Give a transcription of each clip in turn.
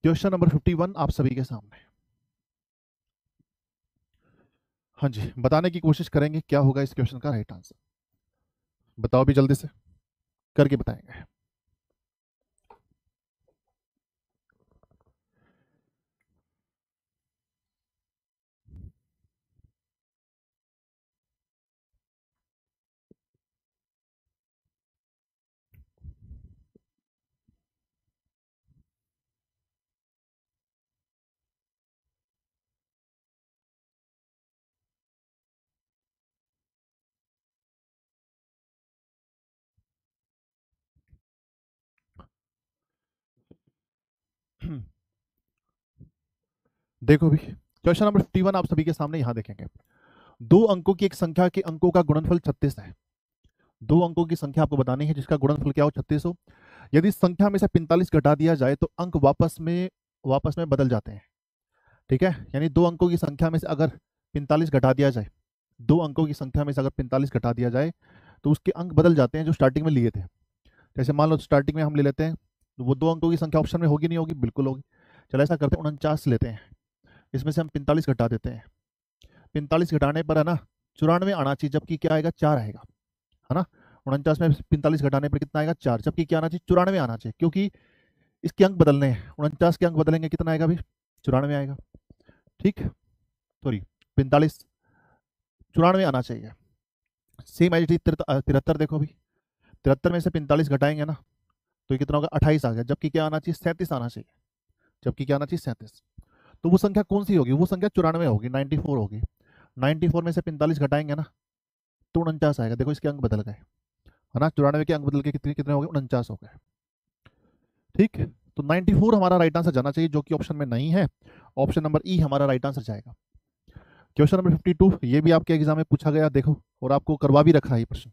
Question number 51 आप सभी के सामने। हाँ जी, बताने की कोशिश करेंगे क्या होगा इस क्वेश्चन का राइट आंसर। बताओ भी जल्दी से, करके बताएंगे। देखो भी, क्वेश्चन नंबर 51 आप सभी के सामने यहाँ देखेंगे। दो अंकों की एक संख्या के अंकों का गुणनफल 36 है। दो अंकों की संख्या आपको बतानी है जिसका गुणनफल क्या हो, 36 हो। यदि संख्या में से 45 घटा दिया जाए तो अंक वापस में बदल जाते हैं। ठीक है, यानी दो अंकों की संख्या में से अगर 45 घटा दिया जाए, दो अंकों की संख्या में से अगर 45 घटा दिया जाए तो उसके अंक बदल जाते हैं जो स्टार्टिंग में लिए थे। जैसे मान लो स्टार्टिंग में हम ले लेते हैं, तो वो दो अंकों की संख्या ऑप्शन में होगी नहीं होगी, बिल्कुल होगी। चलो ऐसा करते हैं, 49 लेते हैं, इसमें से हम 45 घटा देते हैं। 45 घटाने पर है ना 94 आना चाहिए, जबकि क्या आएगा, 4 आएगा, है ना। 49 में 45 घटाने पर कितना आएगा, 4, जबकि क्या आना चाहिए, 94 आना चाहिए, क्योंकि इसके अंक बदलने हैं। 49 के अंक बदलेंगे, कितना आएगा अभी, 94 आएगा। ठीक, सॉरी, 45, 94 आना चाहिए। सेम एज 73, देखो अभी 73 में से 45 घटाएंगे ना तो ये कितना होगा, 28 आ गया, जबकि क्या आना चाहिए, 37 आना चाहिए, जबकि क्या आना चाहिए, 37। तो वो संख्या कौन सी होगी, वो संख्या 94 होगी, 94 होगी। 94 में से 45 घटाएंगे ना तो 49 आएगा। देखो इसके अंक बदल गए, है ना, 94 के अंक बदल के कितने कितने हो गए, 49 हो गए। ठीक, तो 94 हमारा राइट आंसर जाना चाहिए, जो कि ऑप्शन में नहीं है। ऑप्शन नंबर ई हमारा राइट आंसर जाएगा। क्वेश्चन नंबर 52, ये भी आपके एग्जाम में पूछा गया, देखो, और आपको करवा भी रखा है ये प्रश्न।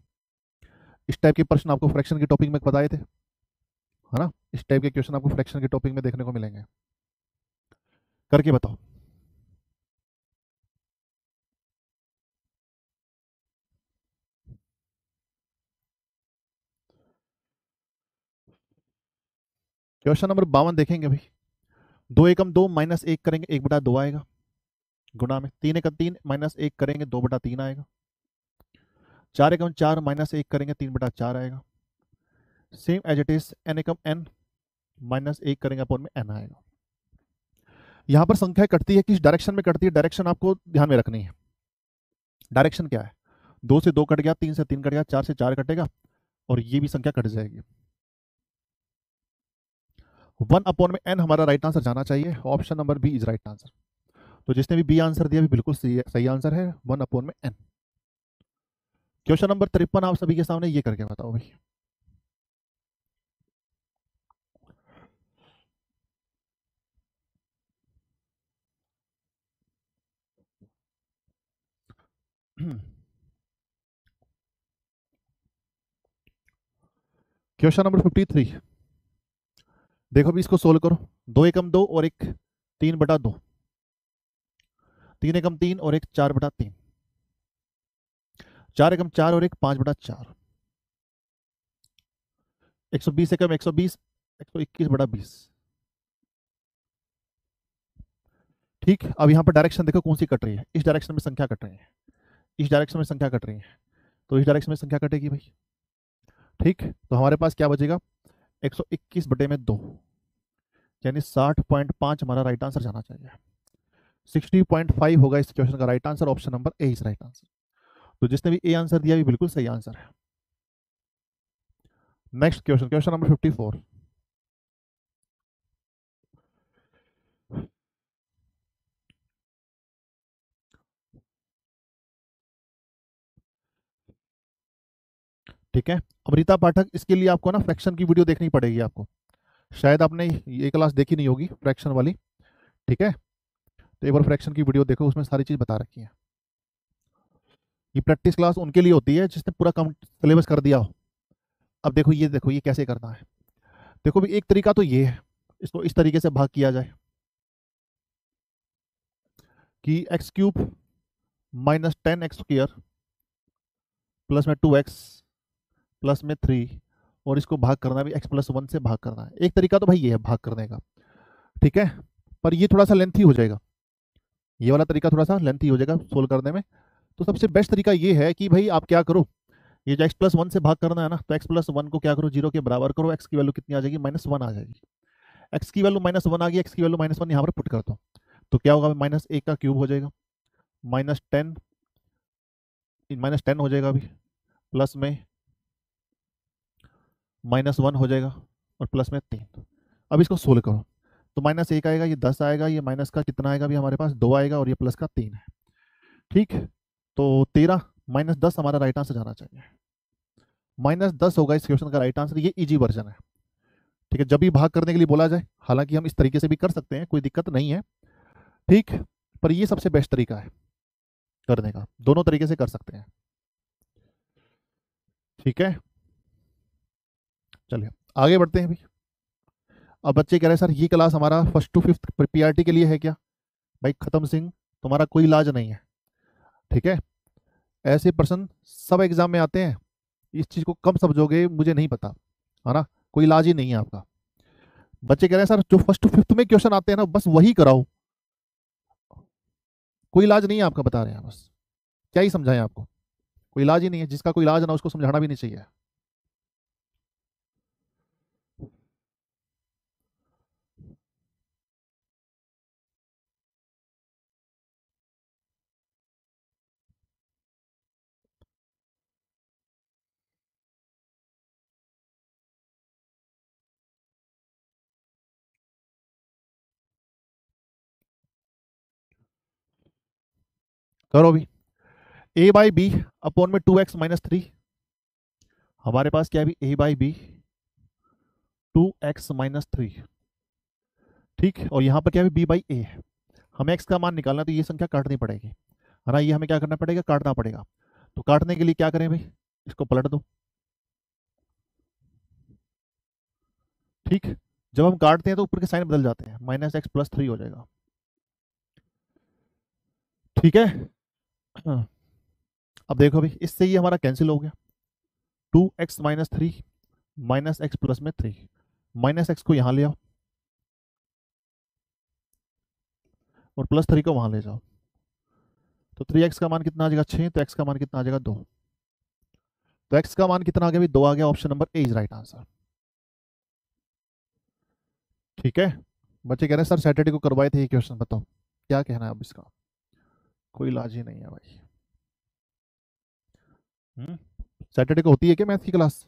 इस टाइप के प्रश्न आपको फ्रैक्शन के टॉपिक में बताए थे, है ना। इस टाइप के क्वेश्चन आपको फ्रैक्शन के टॉपिक में देखने को मिलेंगे। करके बताओ। क्वेश्चन नंबर 52 देखेंगे भाई। 2 एकम 2 माइनस 1 करेंगे, 1/2 आएगा। गुणा में 3 एकम 3 माइनस 1 करेंगे, 2/3 आएगा। 4 एकम 4 माइनस 1 करेंगे, 3/4 आएगा। Same as it is n एकम n माइनस 1 करेंगे, अपॉन में n आएगा। यहां पर संख्या कटती है, किस डायरेक्शन में कटती है, डायरेक्शन आपको ध्यान में रखनी है। डायरेक्शन क्या है, 2 से 2 कट गया, 3 से 3 कट गया, 4 से 4 कटेगा, और ये भी संख्या कट जाएगी। 1/n हमारा राइट आंसर जाना चाहिए। Option number B is right answer. तो जिसने भी बी आंसर दिया भी बिल्कुल सही आंसर है, 1/n। क्वेश्चन नंबर 53 आप सभी के सामने, ये करके बताओ भाई। क्वेश्चन नंबर 53, देखो भी इसको सोल्व करो। 2 एकम 2 और एक 3/2, 3 एकम 3 और एक 4/3, 4 एकम 4 और एक 5/4, 120 एकम 120, 121/20। ठीक, अब यहाँ पर डायरेक्शन देखो कौन सी कट रही है, इस डायरेक्शन में संख्या कट रही है, इस डायरेक्शन में संख्या कट रही है, तो इस डायरेक्शन में संख्या कटेगी भाई। ठीक, तो हमारे पास क्या बचेगा, 121/2, यानी 60.5 हमारा राइट आंसर जाना चाहिए। 60.5 होगा इस क्वेश्चन का right answer. Option number A is right answer. तो जिसने भी ए आंसर दिया भी बिल्कुल सही आंसर है। Next question, question number 54। ठीक है, अमृता पाठक, इसके लिए आपको ना फ्रैक्शन की वीडियो देखनी पड़ेगी आपको। शायद आपने ये क्लास देखी नहीं होगी फ्रैक्शन वाली। ठीक है, तो एक बार फ्रैक्शन की वीडियो देखो, उसमें सारी चीज बता रखी है। ये प्रैक्टिस क्लास उनके लिए होती है जिसने पूरा कम सिलेबस कर दिया हो। अब देखो, ये देखो ये कैसे करना है। देखो भी, एक तरीका तो ये है, इसको इस तरीके से भाग किया जाए कि x³ माइनस 10x² प्लस में 2x प्लस में 3, और इसको भाग करना भी x+1 से भाग करना है। एक तरीका तो भाई ये है भाग करने का। ठीक है, पर ये थोड़ा सा लेंथी हो जाएगा, ये वाला तरीका थोड़ा सा लेंथी हो जाएगा सोल्व करने में। तो सबसे बेस्ट तरीका ये है कि भाई आप क्या करो, ये जो x+1 से भाग करना है ना, तो x+1 को क्या करो, जीरो के बराबर करो, x की वैल्यू कितनी आ जाएगी, -1 आ जाएगी। x की वैल्यू -1 आ गई, x की वैल्यू -1 यहाँ पर पुट कर दो, तो क्या होगा, -1 का क्यूब हो जाएगा, -10, -10 हो जाएगा अभी, प्लस में -1 हो जाएगा, और प्लस में 3। अब इसको सोल्व करो, तो -1 आएगा, ये 10 आएगा, ये माइनस का कितना आएगा, अभी हमारे पास 2 आएगा, और ये प्लस का 3 है। ठीक, तो 13 -10 हमारा राइट आंसर जाना चाहिए। -10 होगा इस क्वेश्चन का राइट आंसर, ये इजी वर्जन है। ठीक है, जब भी भाग करने के लिए बोला जाए, हालांकि हम इस तरीके से भी कर सकते हैं, कोई दिक्कत नहीं है। ठीक, पर ये सबसे बेस्ट तरीका है करने का, दोनों तरीके से कर सकते हैं। ठीक है, चलिए आगे बढ़ते हैं। भी अब बच्चे कह रहे हैं सर ये क्लास हमारा फर्स्ट टू फिफ्थ पीआरटी के लिए है क्या? भाई खत्म सिंह, तुम्हारा कोई इलाज नहीं है। ठीक है, ऐसे प्रश्न सब एग्जाम में आते हैं, इस चीज को कम समझोगे मुझे नहीं पता, है ना, कोई इलाज ही नहीं है आपका। बच्चे कह रहे हैं सर जो फर्स्ट टू फिफ्थ में क्वेश्चन आते हैं ना बस वही कराओ, कोई इलाज नहीं है आपका, बता रहे हैं बस, क्या ही समझाएं आपको, कोई इलाज ही नहीं है, जिसका कोई इलाज ना उसको समझाना भी नहीं चाहिए। करो भी, a/b अपॉन में 2x-3, हमारे पास क्या है अभी, a/b 2x-3। ठीक, और यहाँ पर क्या है, b/a है, हमें x का मान निकालना, तो ये संख्या काटनी पड़ेगी, है ना, ये हमें क्या करना पड़ेगा, काटना पड़ेगा। तो काटने के लिए क्या करें भाई, इसको पलट दो। ठीक, जब हम काटते हैं तो ऊपर के साइन बदल जाते हैं, -x+3 हो जाएगा। ठीक है, हाँ। अब देखो भाई, इससे ये हमारा कैंसिल हो गया, 2x-3 -x प्लस में 3, -x को यहाँ ले आओ और +3 को वहां ले जाओ, तो 3x का मान कितना आ जाएगा, 6, तो x का मान कितना आ जाएगा, 2। तो x का मान कितना आ गया, 2 आ गया, option number A is right answer. ठीक है, बच्चे कह रहे हैं सर सैटरडे को करवाए थे ये क्वेश्चन, बताओ क्या कहना है अब इसका, कोई इलाज ही नहीं है भाई। सैटरडे को होती है क्या मैथ की क्लास?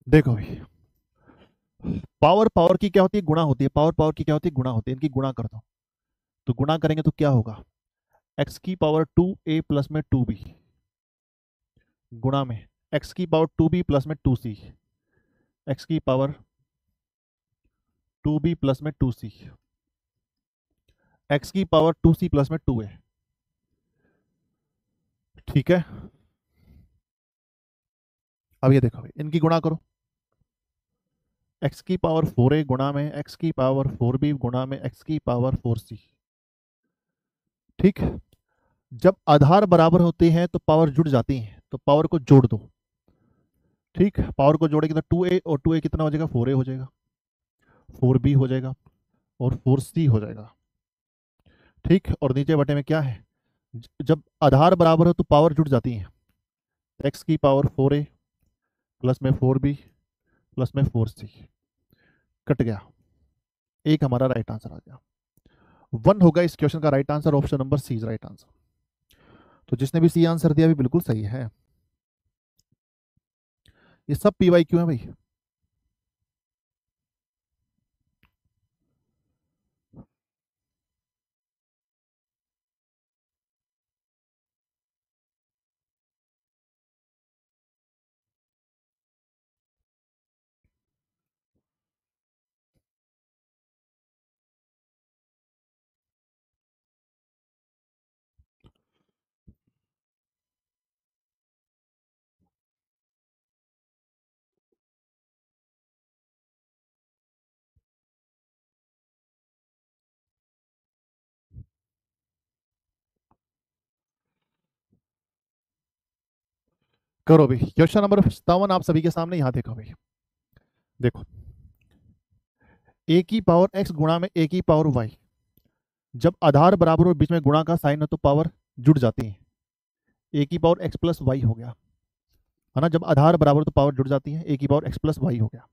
देखो भाई, पावर पावर की क्या होती है, गुणा होती है, पावर पावर की क्या होती है, गुणा होती है, इनकी गुणा कर दो, तो गुणा करेंगे तो क्या होगा, x² 2a प्लस में 2b गुणा में x² 2b प्लस में 2c, x² 2b प्लस में 2c, x² 2c प्लस में 2a। ठीक है, अब ये देखो इनकी गुणा करो, x⁴ गुणा में x⁴b गुणा में x⁴c। ठीक, जब आधार बराबर होते हैं तो पावर जुड़ जाती है, तो पावर को जोड़ दो। ठीक, पावर को जोड़ेंगे तो 2a और 2a कितना हो जाएगा, 4a हो जाएगा, 4b हो जाएगा, और 4c हो जाएगा। ठीक, और नीचे बटे में क्या है, जब आधार बराबर हो तो पावर जुड़ जाती है, x⁴a प्लस में 4b प्लस में 4c, कट गया, एक हमारा राइट आंसर आ गया, 1 होगा इस क्वेश्चन का right answer, option number C is right answer. तो जिसने भी सी आंसर दिया भी बिल्कुल सही है, ये सब PYQ है भाई। करो भाई, क्वेश्चन नंबर 57 आप सभी के सामने, यहां देखो भाई। देखो, ए की पावर एक्स गुणा में ए की पावर वाई, जब आधार बराबर और बीच में गुणा का साइन है तो पावर जुड़ जाती है। ए की पावर एक्स प्लस वाई हो गया, है ना। जब आधार बराबर तो पावर जुड़ जाती है, ए की पावर एक्स प्लस वाई हो गया।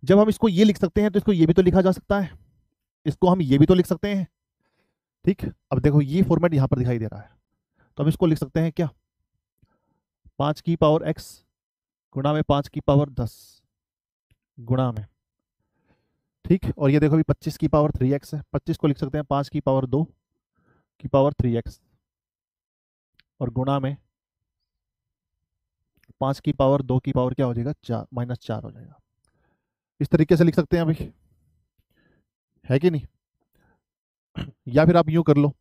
जब हम इसको ये लिख सकते हैं तो इसको ये भी तो लिखा जा सकता है, इसको हम ये भी तो लिख सकते हैं। ठीक, अब देखो ये फॉर्मेट यहां पर दिखाई दे रहा है, तो हम इसको लिख सकते हैं क्या, 5 की पावर एक्स गुणा में 5 की पावर 10 गुणा में, ठीक। और ये देखो अभी 25 की पावर 3x है, 25 को लिख सकते हैं 5 की पावर 2 की पावर 3x और गुणा में 5 की पावर 2 की पावर क्या हो जाएगा, 4 - 4 हो जाएगा। इस तरीके से लिख सकते हैं अभी, है कि नहीं। या फिर आप यूं कर लो,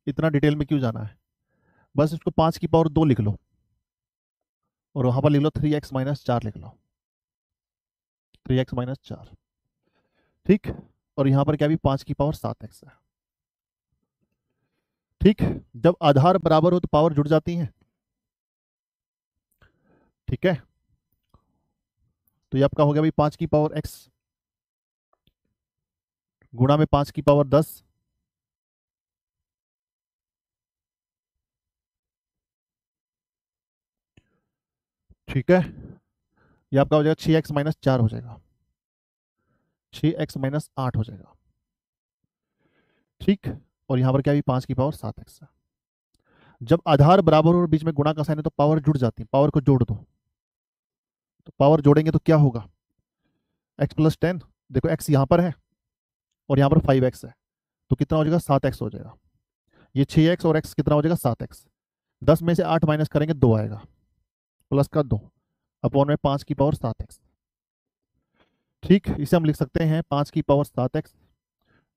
इतना डिटेल में क्यों जाना है, बस इसको 5 की पावर 2 लिख लो और वहां पर लिख लो 3x - 4 लिख लो, 3x - 4, ठीक। और यहां पर क्या भी 5 की पावर 7x है, ठीक। जब आधार बराबर हो तो पावर जुड़ जाती है, ठीक है। तो ये आपका हो गया भाई 5 की पावर x गुणा में 5 की पावर 10 ठीक है। ये आपका हो जाएगा 6x - 4 हो जाएगा, 6x - 8 हो जाएगा, ठीक। और यहां पर क्या भी 5 की पावर 7x है। जब आधार बराबर और बीच में गुणा का साइन है तो पावर जुड़ जाती है, पावर को जोड़ दो, तो पावर जोड़ेंगे तो क्या होगा, x + 10, देखो x यहां पर है और यहां पर 5x है, तो कितना हो जाएगा, 7x हो जाएगा। ये 6x और x कितना हो जाएगा, 7x। 10 में से 8 माइनस करेंगे 2 आएगा, प्लस का 2 अपॉन में 5 की पावर 7x, ठीक। इसे हम लिख सकते हैं 5 की पावर 7x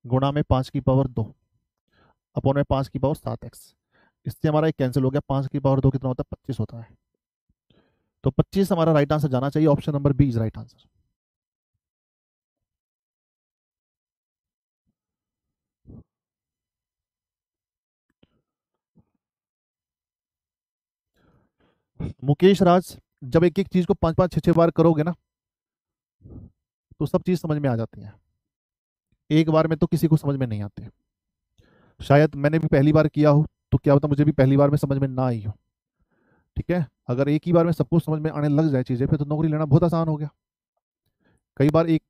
गुणा में 5 की पावर 2 अपॉन में 5 की पावर 7x। इससे हमारा एक कैंसिल हो गया, 5 की पावर 2 कितना होता है, 25 होता है। तो 25 हमारा राइट आंसर जाना चाहिए, option number B is right answer. Mukesh Raj, जब एक एक चीज को 5 5 6 6 बार करोगे ना तो सब चीज समझ में आ जाती है, एक बार में तो किसी को समझ में नहीं आती। शायद मैंने भी पहली बार किया हो तो क्या होता, मुझे भी पहली बार में समझ में ना आई हो, ठीक है। अगर एक ही बार में सबको समझ में आने लग जाए चीजें, फिर तो नौकरी लेना बहुत आसान हो गया। कई बार एक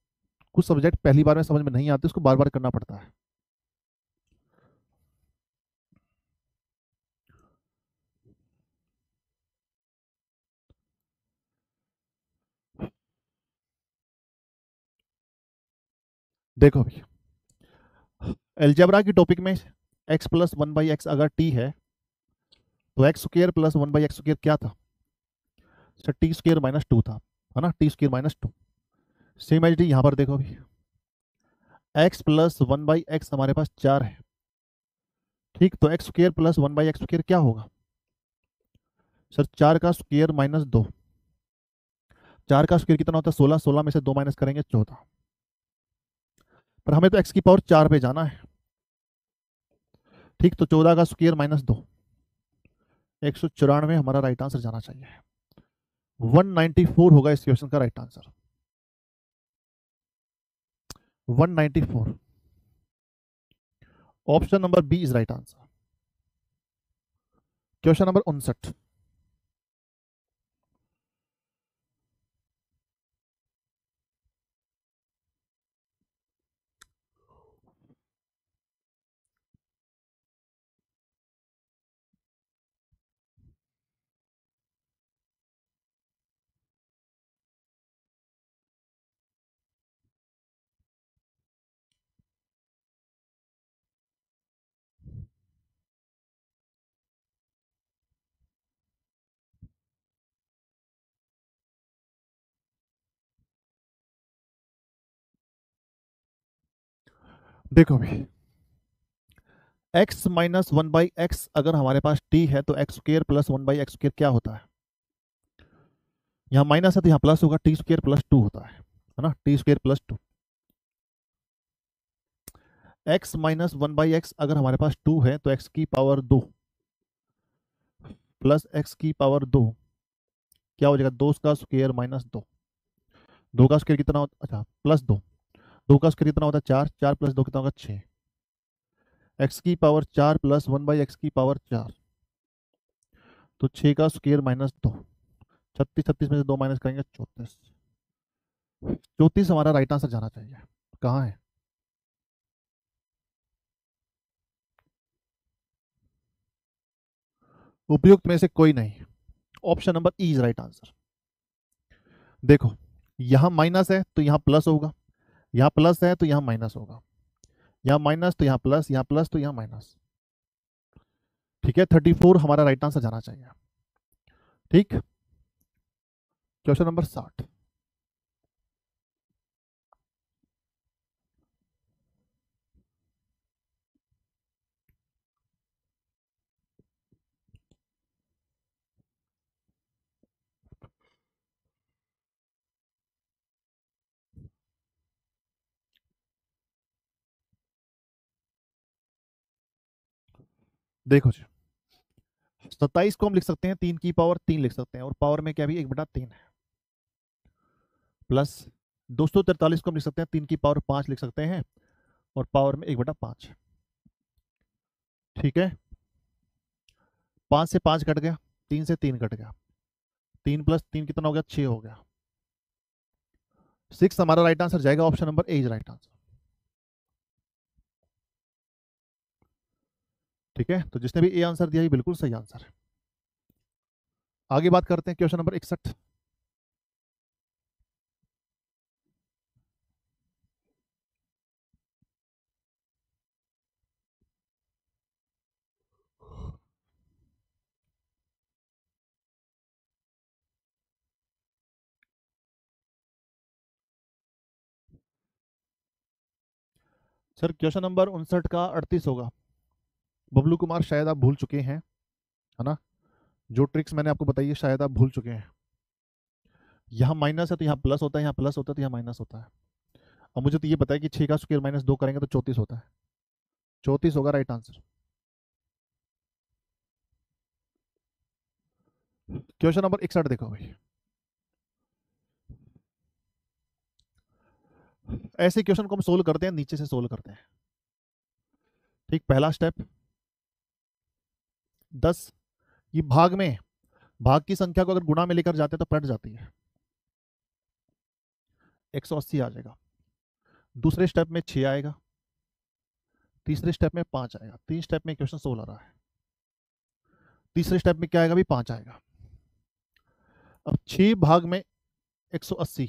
कुछ सब्जेक्ट पहली बार में समझ में नहीं आते, उसको बार बार करना पड़ता है। देखो भाई, एल्जेब्रा की टॉपिक में x + 1/x अगर t है तो x² + 1/x² क्या था, t² - 2 था, है ना, t²-2। सेम एज डी यहां पर देखो अभी, x + 1/x हमारे पास 4 है, ठीक। तो x² + 1/x² क्या होगा सर, 4 का स्क्वायर - 2, 4 का स्क्वायर कितना होता है, 16, 16 में से 2 माइनस करेंगे 14। पर हमें तो x की पावर 4 पे जाना है, ठीक। तो 14 का स्क्वायर - 2, 194 हमारा राइट आंसर जाना चाहिए, 194 होगा इस क्वेश्चन का right answer, 194। Option number B is right answer. Question number 59। देखो भाई, x - 1/x अगर हमारे पास t है तो x² + 1/x² क्या होता है, यहाँ माइनस है तो यहाँ प्लस होगा, t² + 2 होता है ना, t² + 2। x - 1/x अगर हमारे पास 2 है तो x की पावर 2 प्लस x की पावर 2 क्या हो जाएगा, 2 का स्क्वायर माइनस 2। 2 का स्क्वायर कितना होता, अच्छा प्लस 2। 2 का स्क्वायर कितना होता है 4, 4 प्लस 2 कितना होगा 6। एक्स की पावर 4 प्लस 1/x की पावर 4, तो 6 का स्क्वायर माइनस 2। 36, 36 में से 2 माइनस करेंगे 34। 34 हमारा राइट आंसर जाना चाहिए। कहाँ है? उपयुक्त में से कोई नहीं। Option number E is right answer. देखो, यहां माइनस है तो यहां प्लस होगा, यहां प्लस है तो यहां माइनस होगा, यहां माइनस तो यहां प्लस, यहां प्लस तो यहां माइनस। ठीक है, 34 हमारा राइट आंसर जाना चाहिए। ठीक, क्वेश्चन नंबर 60। देखो जी, 27 को हम लिख सकते हैं 3 की पावर 3 लिख सकते हैं, और पावर में क्या भी 1/3 है, प्लस 243 को हम लिख सकते हैं 3 की पावर 5 लिख सकते हैं, और पावर में 1/5। ठीक है, 5 से 5 कट गया, 3 से 3 कट गया, 3 प्लस 3 कितना हो गया, 6 हो गया। 6 हमारा राइट आंसर जाएगा, option number A is right answer. ठीक है, तो जिसने भी ए आंसर दिया ये बिल्कुल सही आंसर है। आगे बात करते हैं question number 61। Sir question number 59 का 38 होगा। बबलू कुमार शायद आप भूल चुके हैं, है ना? जो ट्रिक्स मैंने आपको बताई है शायद आप भूल चुके हैं। यहाँ माइनस है तो यहाँ प्लस होता है, यहाँ प्लस होता है तो यहाँ माइनस होता है। अब मुझे तो ये पता है कि 6 का स्क्वायर माइनस 2 करेंगे तो 34 होता है। 34 होगा राइट आंसर। क्वेश्चन नंबर 61 देखो भाई। ऐसे क्वेश्चन को हम सोल्व करते हैं, नीचे से सोल्व करते हैं। ठीक, पहला स्टेप 10, ये भाग में, भाग की संख्या को अगर गुणा में लेकर जाते हैं तो पलट जाती है, 180 आ जाएगा। दूसरे स्टेप में 6 आएगा, तीसरे स्टेप में 5 आएगा। 3 स्टेप में क्वेश्चन सोल्व हो रहा है। तीसरे स्टेप में क्या आएगा भी, 5 आएगा। अब 6 भाग में 180,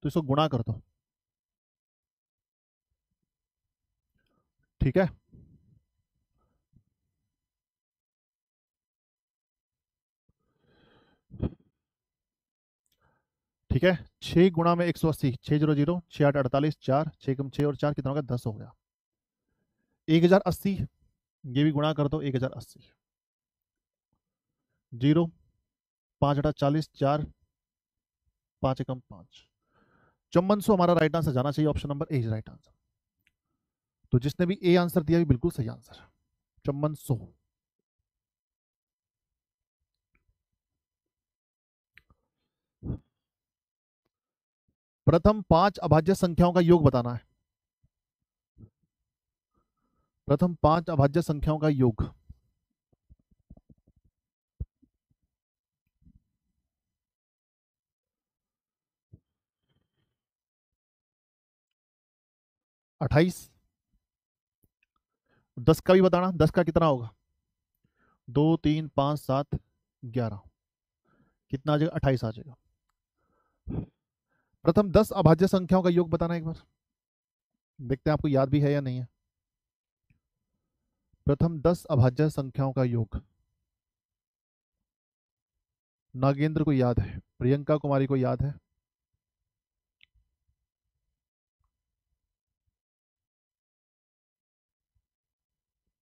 तो इसको गुणा कर दो। ठीक है, ठीक है, 6 गुणा में 180, 6 0 0, 6 8 48, 4 6 कम 6 और 4 कितना होगा, 10 हो गया। 1080, ये भी गुणा कर दो, 1080। 0, 5 8 40, 4 5 एकम 5। 5400 हमारा राइट आंसर जाना चाहिए, option number A is right answer. तो जिसने भी ए आंसर दिया भी बिल्कुल सही आंसर है, 5400। प्रथम 5 अभाज्य संख्याओं का योग बताना है। प्रथम 5 अभाज्य संख्याओं का योग। अट्ठाईस। 10 का भी बताना, 10 का कितना होगा, 2 3 5 7 11, कितना आ जाएगा, 28 आ जाएगा। प्रथम 10 अभाज्य संख्याओं का योग बताना एक बार, देखते हैं आपको याद भी है या नहीं है। प्रथम 10 अभाज्य संख्याओं का योग। नागेंद्र को याद है, प्रियंका कुमारी को याद है,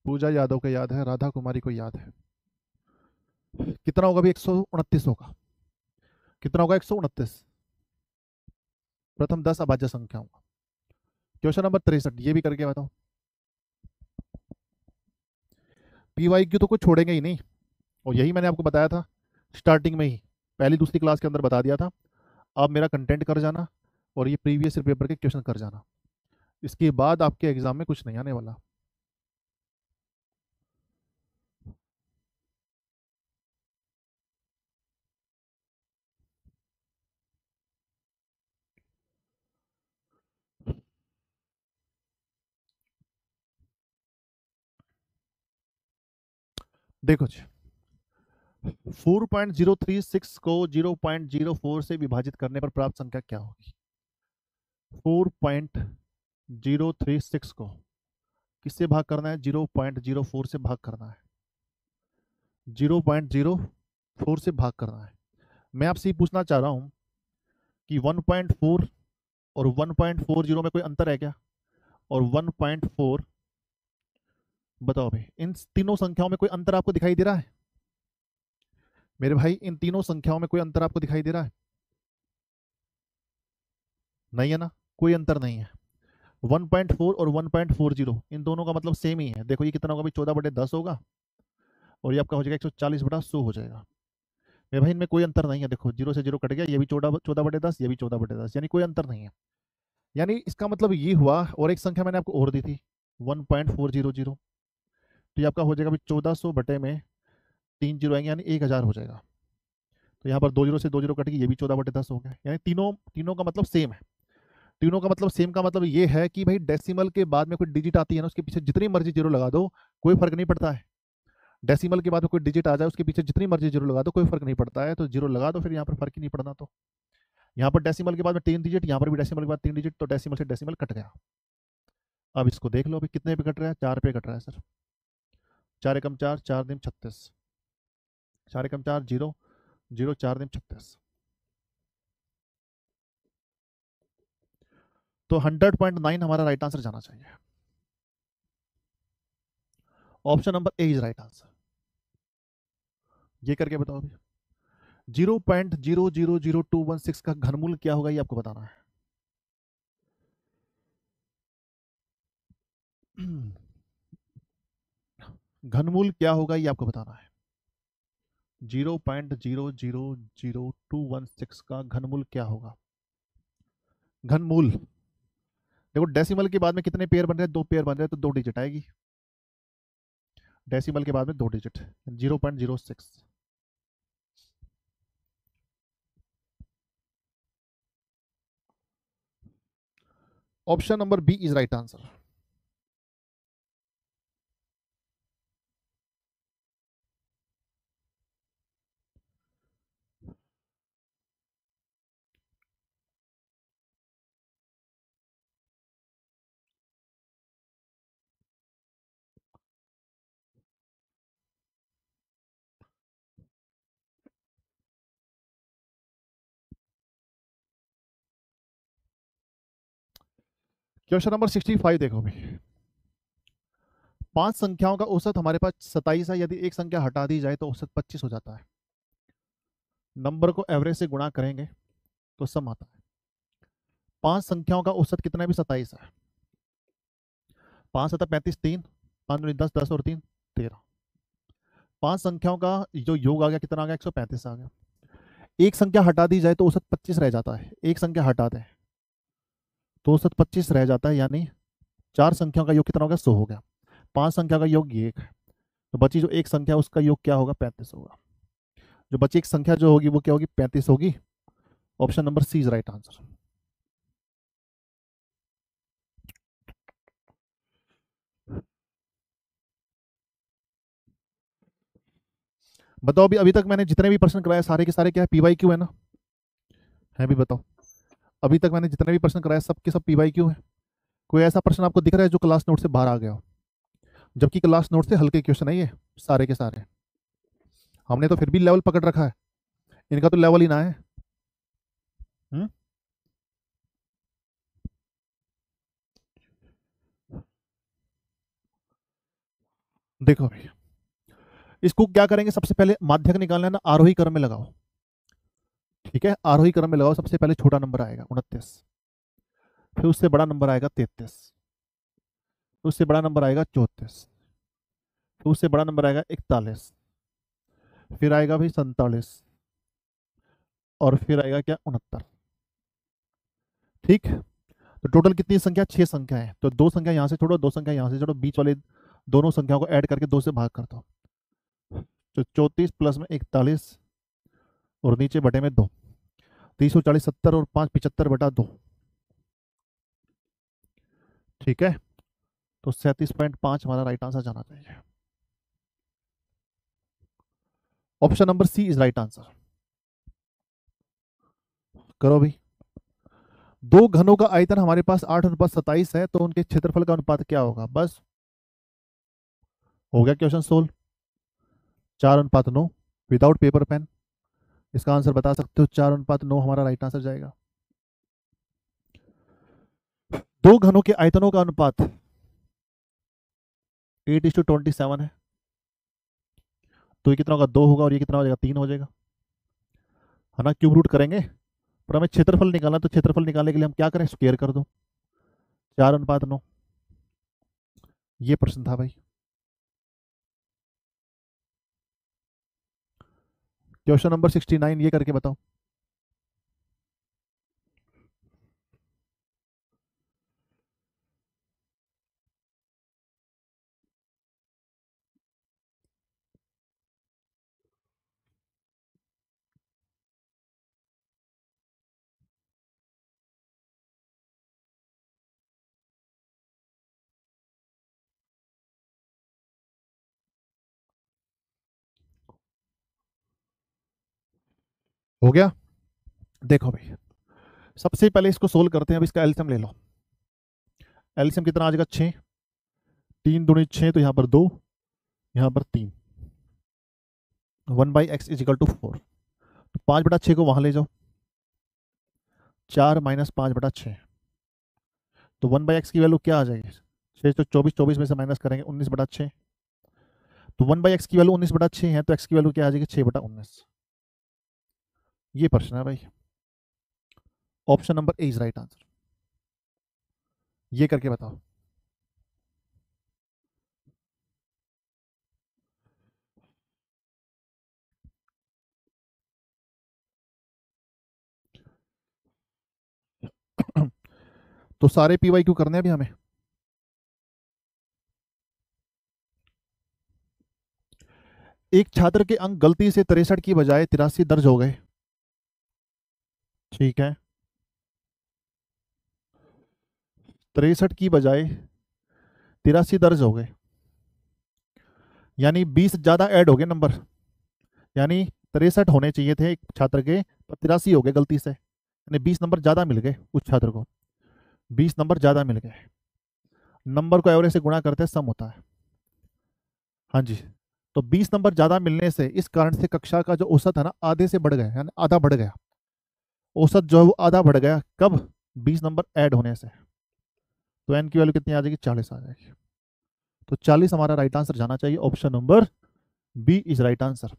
पूजा यादव को याद है, राधा कुमारी को याद है। कितना होगा भी, 129 होगा। कितना होगा, 129। प्रथम 10 अभाज्य संख्याओं का। क्वेश्चन नंबर 63, ये भी करके बताओ। पी वाई क्यू तो कुछ छोड़ेंगे ही नहीं, और यही मैंने आपको बताया था स्टार्टिंग में ही। पहली दूसरी क्लास के अंदर बता दिया था। अब मेरा कंटेंट कर जाना और ये प्रीवियस ईयर पेपर के क्वेश्चन कर जाना, इसके बाद आपके एग्जाम में कुछ नहीं आने वाला। देखो जी, 4.036 को 0.04 से विभाजित करने पर प्राप्त संख्या क्या होगी? 4.036 को किससे भाग करना है? 0.04 से भाग करना है। 0.04 से भाग करना है। मैं आपसे ये पूछना चाह रहा हूं कि 1.4 और 1.40 में कोई अंतर है क्या? और 1.4, बताओ भाई, इन तीनों संख्याओं में कोई अंतर आपको दिखाई दे रहा है? मेरे भाई, इन तीनों संख्याओं में कोई अंतर आपको दिखाई दे रहा है? नहीं है ना, कोई अंतर नहीं है। 1.4 और 1.40 इन दोनों का मतलब सेम ही है। देखो ये कितना होगा भाई, 14/10 होगा और ये आपका हो जाएगा 140/100 हो जाएगा। मेरे भाई इनमें कोई अंतर नहीं है। देखो 0 से 0 कट गया, ये भी 14/10, ये भी 14/10, यानी कोई अंतर नहीं है। यानी इसका मतलब ये हुआ, और एक संख्या मैंने आपको और दी थी 1.400, तो ये आपका हो जाएगा भाई 1400 बटे में 3 जीरो आएंगे, यानी 1000 हो जाएगा। तो यहाँ पर 2 जीरो से 2 जीरो कट गई, ये भी 14/10 हो गया। यानी तीनों तीनों का मतलब सेम है। तीनों का मतलब सेम का मतलब ये है कि भाई डेसिमल के बाद में कोई डिजिट आती है ना, उसके पीछे जितनी मर्जी जीरो लगा दो कोई फर्क नहीं पड़ता है। डेसिमल के बाद में कोई डिजिट आ जाए, उसके पीछे जितनी मर्जी जीरो लगा दो कोई फर्क नहीं पड़ता है। तो जीरो लगा दो, फिर यहाँ पर फर्क ही नहीं पड़ना। तो यहाँ पर डेसिमल के बाद में 3 डिजिट, यहाँ पर भी डेसिमल के बाद 3 डिजिट, तो डेसिमल से डेसिमल कट गया। अब इसको देख लो अभी कितने पे कट रहा है? 4 पे कट रहा है सर। 4 एकम 4, 4 दूनी 36, 4 एकम 4 0, 0 4 दूनी 36। तो 100.9 हमारा राइट आंसर जाना चाहिए। Option number A is right answer. ये करके बताओ अभी। 0.000216 का घनमूल क्या होगा, ये आपको बताना है। घनमूल क्या होगा ये आपको बताना है। 0.000216 का घनमूल क्या होगा? घनमूल देखो, डेसिमल के बाद में कितने पेयर बन रहे हैं? 2 पेयर बन रहे हैं, तो 2 डिजिट आएगी। डेसिमल के बाद में 2 digit, 0.06। Option number B is right answer. Question number 65 देखो भाई। 5 संख्याओं का औसत हमारे पास 27 है। यदि एक संख्या हटा दी जाए तो औसत 25 हो जाता है। नंबर को एवरेज से गुणा करेंगे तो सम आता है। 5 संख्याओं का औसत कितना है भी? 27 है। 5 7 35, 3 5 दूनी 10, 10 और 3 13। 5 संख्याओं का जो योग आ गया कितना आ गया? 135 आ गया। एक संख्या हटा दी जाए तो औसत 25 रह जाता है। एक संख्या हटा दें तो औसत 25 रह जाता है, यानी 4 संख्याओं का योग कितना हो गया? 100 हो गया। 5 संख्या का योग ये एक है, तो बची जो एक संख्या उसका योग क्या होगा? 35 होगा। जो बची एक संख्या जो होगी वो क्या होगी? 35 होगी। Option number C is right answer. बताओ अभी, अभी तक मैंने जितने भी प्रश्न कराए सारे के सारे क्या है? पीवाई क्यू है ना? है भी? बताओ अभी तक मैंने जितने भी प्रश्न कराए सब के सब पीवाई क्यू है। कोई ऐसा प्रश्न आपको दिख रहा है जो क्लास नोट से बाहर आ गया हो? जबकि क्लास नोट से हल्के क्वेश्चन है ये सारे के सारे। हमने तो फिर भी लेवल पकड़ रखा है, इनका तो लेवल ही ना है। हुँ? देखो भाई, इसको क्या करेंगे? सबसे पहले माध्यक निकालना है ना, आरोही क्रम में लगाओ। ठीक है, आरोही क्रम में लगाओ। सबसे पहले छोटा नंबर आएगा 29, फिर उससे बड़ा नंबर आएगा 33, फिर उससे बड़ा नंबर आएगा 34, फिर उससे बड़ा नंबर आएगा 41, फिर आएगा भाई 47, और फिर आएगा क्या 69। ठीक, तो टोटल कितनी संख्या, 6 संख्या है, तो 2 संख्या यहाँ से छोड़ो, 2 संख्या यहाँ से छोड़ो, बीच वाले दोनों संख्याओं को ऐड करके 2 से भाग कर दो। तो 34 प्लस में 41 और नीचे बटे में 2, 340 70 और 5 75 बटा 2। ठीक है, तो 37.5 हमारा राइट आंसर जाना चाहिए। Option number C is right answer. करो भाई। दो घनों का आयतन हमारे पास 8:27 है, तो उनके क्षेत्रफल का अनुपात क्या होगा? बस हो गया question solve. 4:9 without paper pen. इसका आंसर बता सकते हो, 4:9 हमारा राइट आंसर जाएगा। दो घनों के आयतनों का अनुपात 8:27 है, तो ये कितना होगा? 2 होगा, और ये कितना हो जाएगा? 3 हो जाएगा, है ना? क्यूब रूट करेंगे, पर हमें क्षेत्रफल निकालना, तो क्षेत्रफल निकालने के लिए हम क्या करें? स्क्वायर कर दो। 4:9, ये प्रश्न था भाई। क्वेश्चन नंबर 69 ये करके बताओ। हो गया? देखो भाई, सबसे पहले इसको सोल्व करते हैं। अब इसका एलसीएम ले लो। एलसीएम कितना आ जाएगा? 6, 3 दूनी 6, तो यहाँ पर 2, यहाँ पर 3। 1/x इज इक्वल टू 4, तो 5/6 को वहां ले जाओ, 4 माइनस 5/6, तो 1/x की वैल्यू क्या आ जाएगी? 6 तो 24, 24 में से माइनस करेंगे 19/6, तो 1/x की वैल्यू 19/6 है, तो x की वैल्यू क्या आ जाएगी? 6/19। ये प्रश्न है भाई। Option number A is right answer. ये करके बताओ। तो सारे पी वाई क्यू करने हैं अभी हमें। एक छात्र के अंक गलती से 63 की बजाय 83 दर्ज हो गए। ठीक है, 63 की बजाय 83 दर्ज हो गए, यानी 20 ज्यादा ऐड हो गए नंबर, यानी 63 होने चाहिए थे एक छात्र के, पर 83 हो गए गलती से, यानी 20 नंबर ज्यादा मिल गए उस छात्र को, 20 नंबर ज्यादा मिल गए। नंबर को एवरेज से गुणा करते हैं, सम होता है। हाँ जी, तो 20 नंबर ज्यादा मिलने से इस कारण से कक्षा का जो औसत है ना, आधे से बढ़ गया, यानी आधा बढ़ गया। औसत जो है वो आधा बढ़ गया, कब? 20 नंबर ऐड होने से। तो एन की वैल्यू कितनी आ जाएगी? 40 आ जाएगी। तो 40 हमारा राइट आंसर जाना चाहिए। Option number B is right answer.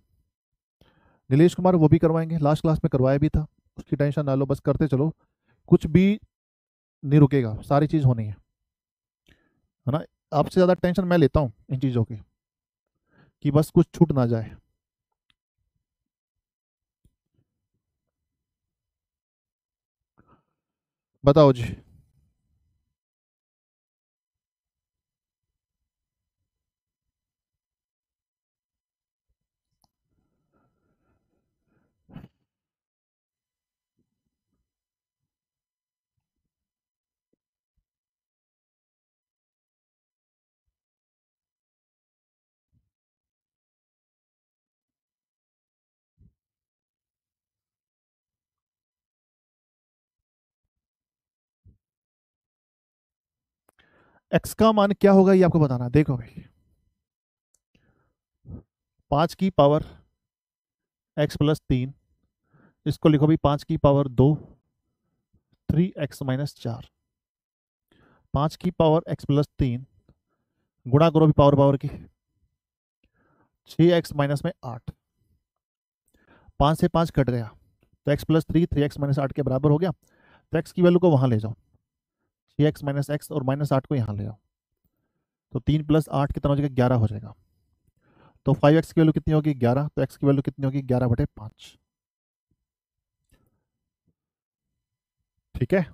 Nilesh Kumar वो भी करवाएंगे, लास्ट क्लास में करवाया भी था, उसकी टेंशन ना लो, बस करते चलो, कुछ भी नहीं रुकेगा, सारी चीज होनी है ना? आपसे ज्यादा टेंशन मैं लेता हूँ इन चीजों की, कि बस कुछ छूट ना जाए। बताओ जी। एक्स का मान क्या होगा ये आपको बताना है। देखो भाई, 5 की पावर x+3, इसको लिखो भाई 5 की पावर 2, 3x-4, 5 की पावर x+3 गुणा करो भी पावर पावर की, 6x-8, 5 से 5 कट गया, तो x+3 3x-8 के बराबर हो गया। तो x की वैल्यू को वहां ले जाओ, 6x-x और -8 को यहाँ ले आओ, तो 3 + 8 कितना हो जाएगा? 11 हो जाएगा। तो 5x की वैल्यू कितनी होगी? 11, तो x की वैल्यू कितनी होगी? 11/5। ठीक है,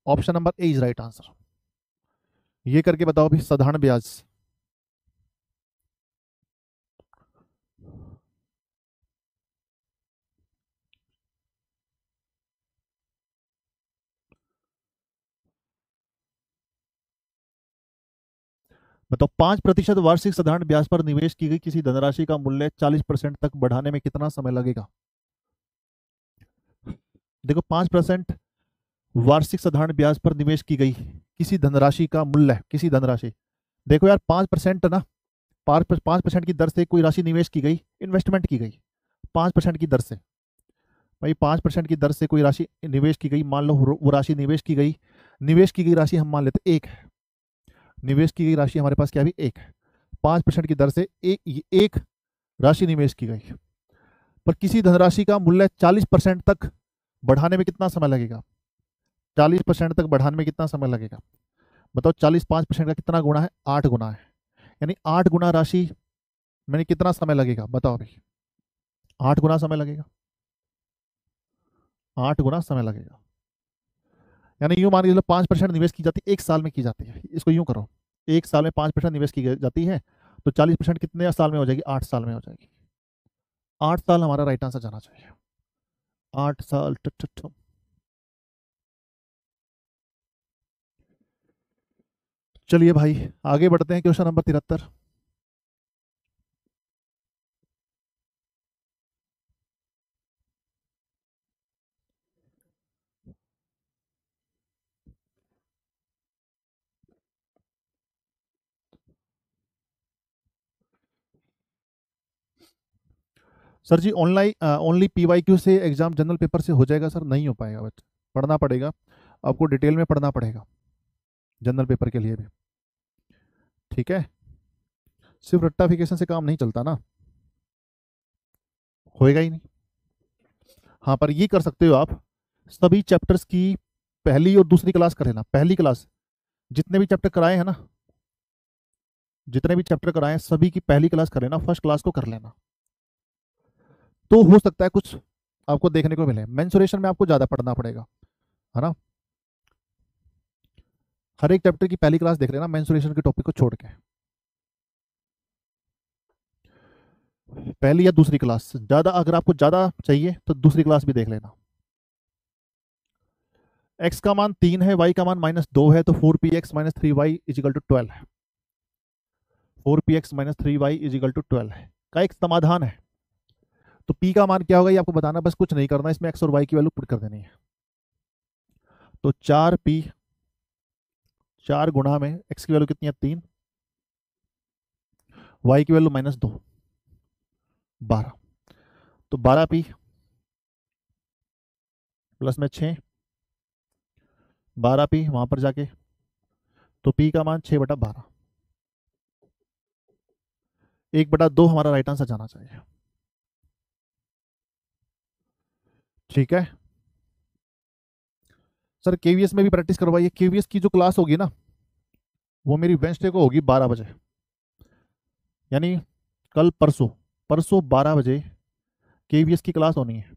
option number A is right answer. ये करके बताओ अभी साधारण ब्याज। बताओ 5% वार्षिक साधारण ब्याज पर निवेश की गई किसी धनराशि का मूल्य 40% तक बढ़ाने में कितना समय लगेगा। देखो 5% वार्षिक साधारण ब्याज पर निवेश की गई किसी धनराशि का मूल्य, किसी धनराशि, देखो यार 5% ना, 5% की दर से कोई राशि निवेश की गई, इन्वेस्टमेंट की गई 5% की दर से। भाई 5% की दर से कोई राशि निवेश की गई, मान लो वो राशि निवेश की गई, निवेश की गई राशि हम मान लेते एक है, निवेश की गई राशि हमारे पास क्या भी एक है, 5% की दर से एक राशि निवेश की गई, पर किसी धनराशि का मूल्य 40% तक बढ़ाने में कितना समय लगेगा। 40% तक बढ़ाने में कितना समय लगेगा बताओ। 45% का कितना गुना है, 8 गुना है, यानी 8 गुना राशि मैंने कितना समय लगेगा बताओ अभी। 8 गुना समय लगेगा, 8 गुना समय लगेगा, यानी यूं मान के चलो 5% निवेश की जाती है, एक साल में की जाती है, इसको यूं करो, एक साल में 5% निवेश की जाती है, तो 40% कितने साल में हो जाएगी, 8 साल में हो जाएगी। 8 साल हमारा राइट आंसर जाना चाहिए, 8 साल। चलिए भाई आगे बढ़ते हैं, क्वेश्चन नंबर 73। सर जी ऑनलाइन ओनली पीवाईक्यू से एग्जाम जनरल पेपर से हो जाएगा सर, नहीं हो पाएगा, बट पढ़ना पड़ेगा, आपको डिटेल में पढ़ना पड़ेगा जनरल पेपर के लिए भी। ठीक है, सिर्फ रट्टाफिकेशन से काम नहीं चलता ना, होएगा ही नहीं। हाँ पर ये कर सकते हो आप, सभी चैप्टर्स की पहली और दूसरी क्लास कर लेना, पहली क्लास जितने भी चैप्टर कराए हैं ना, जितने भी चैप्टर कराए हैं सभी की पहली क्लास कर लेना, फर्स्ट क्लास को कर लेना, तो हो सकता है कुछ आपको देखने को मिले। मेंसुरेशन में आपको ज्यादा पढ़ना पड़ेगा, है ना, हर एक चैप्टर की पहली क्लास देख लेना मेंसुरेशन के टॉपिक को छोड़ के, पहली या दूसरी क्लास, ज्यादा अगर आपको ज्यादा चाहिए तो दूसरी क्लास भी देख लेना। x का मान 3 है, y का मान -2 है, तो 4px minus 3y is equal to 12 है, 4px minus 3y is equal to 12 है का एक समाधान है। तो p का मान क्या होगा ये आपको बताना, बस कुछ नहीं करना, इसमें x और y की वैल्यू पुट कर देनी है। तो 4p, 4 गुणा में x की वैल्यू कितनी है 3, y की वैल्यू -2, 12, तो 12p प्लस में 6, 12p वहां पर जाके, तो p का मान 6/12, 1/2 हमारा राइट आंसर जाना चाहिए। ठीक है सर, केवीएस में भी प्रैक्टिस करवाइए, केवीएस की जो क्लास होगी ना वो मेरी वेंसडे को होगी 12 बजे, यानी कल परसों, परसों 12 बजे केवीएस की क्लास होनी है।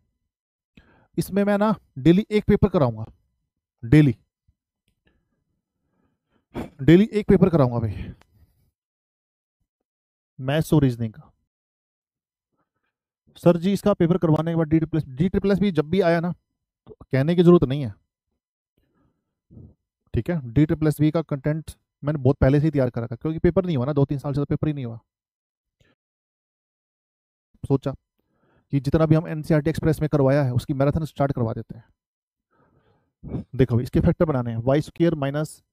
इसमें मैं ना डेली एक पेपर कराऊंगा, डेली डेली एक पेपर कराऊंगा भाई, मैथ्स और रीजनिंग का। सर जी इसका पेपर करवाने के बाद डी ट्रिपल एस भी जब भी आया ना तो कहने की जरूरत नहीं है। ठीक है, डी ट्रिपल एस का कंटेंट मैंने बहुत पहले से ही तैयार कर रखा, क्योंकि पेपर नहीं हुआ ना, 2-3 साल से तो पेपर ही नहीं हुआ। सोचा कि जितना भी हम एनसीईआरटी एक्सप्रेस में करवाया है उसकी मैराथन स्टार्ट करवा देते हैं। देखो इसके फैक्टर बनाने हैं, y² minus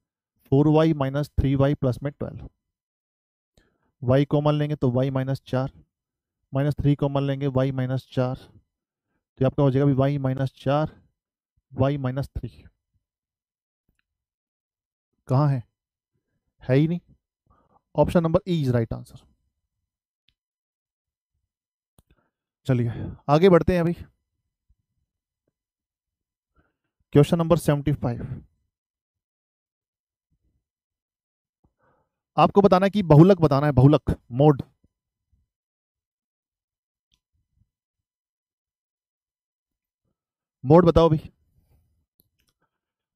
4y minus 3y plus में 12, y कॉमन लेंगे तो y -4, -3 कॉमन लेंगे y -4, तो आपका हो जाएगा y -4 y -3, कहाँ है ही नहीं, option number E is right answer. चलिए आगे बढ़ते हैं अभी, क्वेश्चन नंबर 75। आपको बताना है कि बहुलक बताना है, बहुलक मोड। मोड बताओ अभी,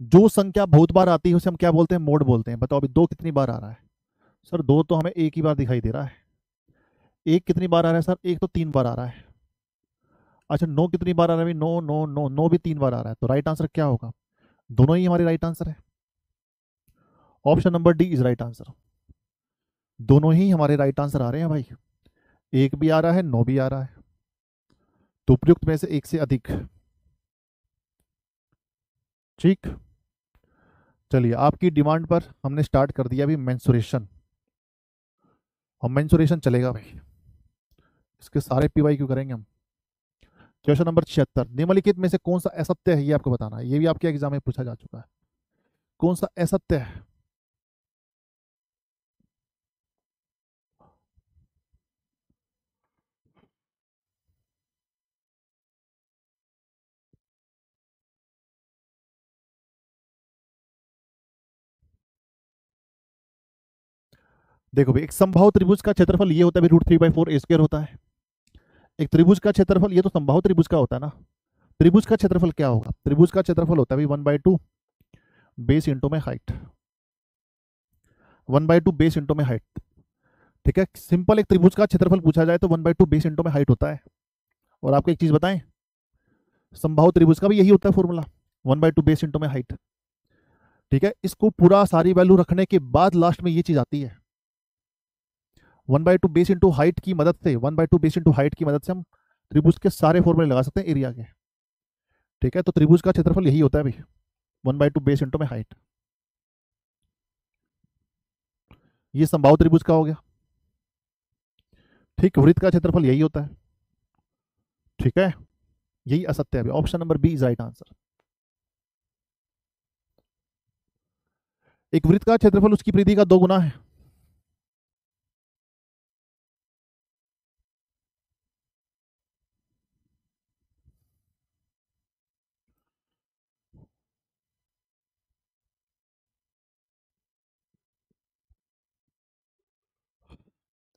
जो संख्या बहुत बार आती है उसे हम क्या बोलते हैं, मोड बोलते हैं। बताओ अभी 2 कितनी बार आ रहा है? सर 2 तो हमें एक ही बार दिखाई दे रहा है। 1 कितनी बार आ रहा है सर? 1 तो 3 बार आ रहा है। अच्छा 9 कितनी बार आ रहा है? 9 भी 3 बार आ रहा है। तो राइट आंसर क्या होगा? दोनों ही हमारे राइट आंसर है। Option number D is right answer. दोनों ही हमारे राइट आंसर आ रहे हैं भाई। 1 भी आ रहा है, 9 भी आ रहा है। तो उपयुक्त में से एक से अधिक। ठीक, चलिए आपकी डिमांड पर हमने स्टार्ट कर दिया अभी मेंसुरेशन। और मेंसुरेशन चलेगा भाई, इसके सारे पीवाई क्यों करेंगे हम। क्वेश्चन नंबर 76, निम्नलिखित में से कौन सा असत्य है ये आपको बताना है। ये भी आपके एग्जाम में पूछा जा चुका है। कौन सा असत्य है? देखो भाई, एक समबाहु त्रिभुज का क्षेत्रफल ये होता है √3/4 a² होता है। एक त्रिभुज का क्षेत्रफल, ये तो समबाहु त्रिभुज का होता है ना। त्रिभुज का क्षेत्रफल क्या होगा? त्रिभुज का क्षेत्रफल होता है 1/2 बेस इंटू में हाइट। 1/2 बेस इंटू में हाइट। ठीक है, सिंपल एक त्रिभुज का क्षेत्रफल पूछा जाए तो 1/2 बेस इंटू में हाइट होता है। और आपको एक चीज बताएं, समबाहु त्रिभुज का भी यही होता है फॉर्मूला, 1/2 बेस इंटू में हाइट। ठीक है, इसको पूरा सारी वैल्यू रखने के बाद लास्ट में ये चीज आती है। 1/2 बेस इंटू हाइट की मदद से, 1/2 बेस इंटू हाइट की मदद से हम त्रिभुज के सारे फॉर्मूले लगा सकते हैं एरिया के। ठीक है, तो त्रिभुज का क्षेत्रफल यही होता है भाई, 1/2 बेस इंटू में हाइट। ये समबाहु त्रिभुज का हो गया। ठीक, वृत्त का क्षेत्रफल यही होता है। ठीक है, यही असत्य है। Option number B is right answer. एक वृत्त का क्षेत्रफल उसकी परिधि का 2 गुना है।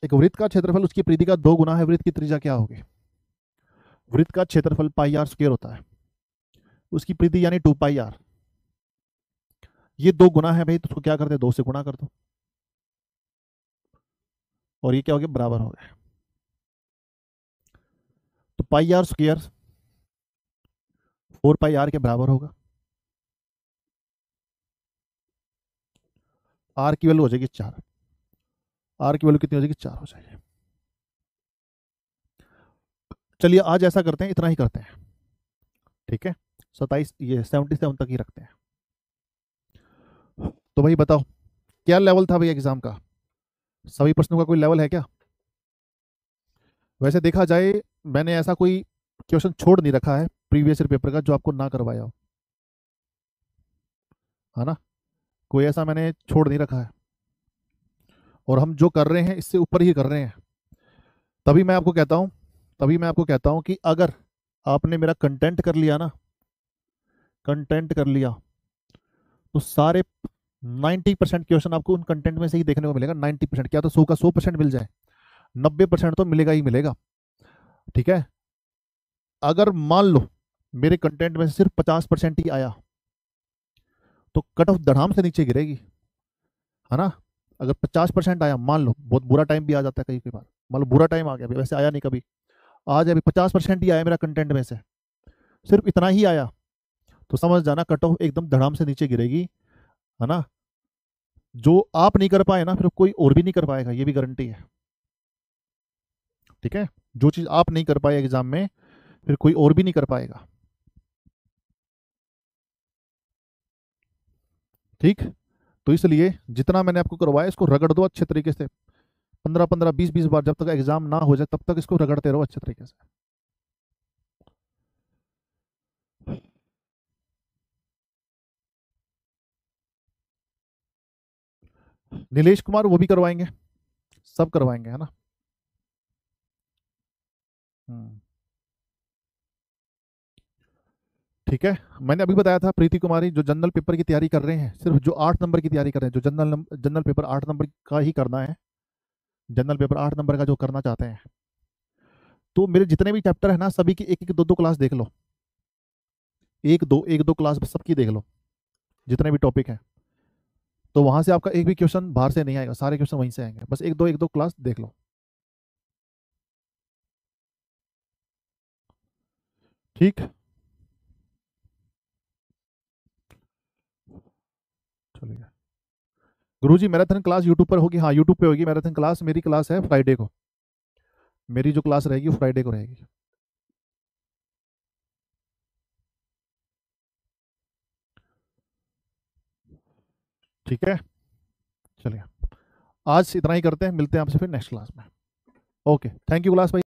एक वृत्त का क्षेत्रफल उसकी परिधि का 2 गुना है। वृत्त की त्रिज्या क्या होगी? वृत्त का क्षेत्रफल πr² होता है, उसकी परिधि यानी 2πr। ये 2 गुना है भाई, तो उसको क्या करते हैं, 2 से गुना कर दो। और ये क्या हो गया, बराबर हो गया। तो πr² 4πr के बराबर होगा। r की वैल्यू हो जाएगी 4। r की वैल्यू कितनी हो जाएगी, 4 हो जाएगी। चलिए आज ऐसा करते हैं, इतना ही करते हैं। ठीक है, 77 तक ही रखते हैं। तो भाई बताओ क्या लेवल था भाई एग्जाम का? सभी प्रश्नों का कोई लेवल है क्या? वैसे देखा जाए मैंने ऐसा कोई क्वेश्चन छोड़ नहीं रखा है प्रीवियस ईयर पेपर का जो आपको ना करवाया हो, है ना। कोई ऐसा मैंने छोड़ नहीं रखा है। और हम जो कर रहे हैं इससे ऊपर ही कर रहे हैं। तभी मैं आपको कहता हूं, तभी मैं आपको कहता हूं कि अगर आपने मेरा कंटेंट कर लिया ना, कंटेंट कर लिया, तो सारे 90% क्वेश्चन आपको उन कंटेंट में से ही देखने को मिलेगा। 90%, क्या तो 100 का 100% मिल जाए, 90% तो मिलेगा ही मिलेगा। ठीक है, अगर मान लो मेरे कंटेंट में से सिर्फ 50% ही आया तो कट ऑफ धड़ाम से नीचे गिरेगी, है ना। अगर 50% आया, मान लो बहुत बुरा टाइम भी आ जाता है कई कई बार, मान लो बुरा टाइम आ गया, वैसे आया नहीं कभी, आज अभी 50% ही आया मेरा कंटेंट में से, सिर्फ इतना ही आया, तो समझ जाना कट ऑफ एकदम धड़ाम से नीचे गिरेगी, है ना। जो आप नहीं कर पाए ना, फिर कोई और भी नहीं कर पाएगा, ये भी गारंटी है। ठीक है, जो चीज आप नहीं कर पाए एग्जाम में, फिर कोई और भी नहीं कर पाएगा। ठीक, तो इसलिए जितना मैंने आपको करवाया इसको रगड़ दो अच्छे तरीके से, 15-15, 20-20 बार, जब तक एग्जाम ना हो जाए तब तक इसको रगड़ते रहो अच्छे तरीके से। नीलेश कुमार वो भी करवाएंगे, सब करवाएंगे, है ना। हम्म, ठीक है। मैंने अभी बताया था प्रीति कुमारी जो जनरल पेपर की तैयारी कर रहे हैं, सिर्फ जो 8 नंबर की तैयारी कर रहे हैं, जो जनरल जनरल पेपर 8 नंबर का ही करना है, जनरल पेपर 8 नंबर का जो करना चाहते हैं, तो मेरे जितने भी चैप्टर है ना, सभी की एक एक दो दो क्लास देख लो, एक दो क्लास सबकी देख लो। जितने भी टॉपिक हैं, तो वहां से आपका एक भी क्वेश्चन बाहर से नहीं आएगा, सारे क्वेश्चन वहीं से आएंगे, बस एक दो क्लास देख लो। ठीक, चलिए। गुरुजी मैराथन क्लास यूट्यूब पर होगी? हाँ यूट्यूब पे होगी मैराथन क्लास। मेरी क्लास है फ्राइडे को, मेरी जो क्लास रहेगी वो फ्राइडे को रहेगी। ठीक है, चलिए आज इतना ही करते हैं, मिलते हैं आपसे फिर नेक्स्ट क्लास में। ओके, थैंक यू क्लास भाई।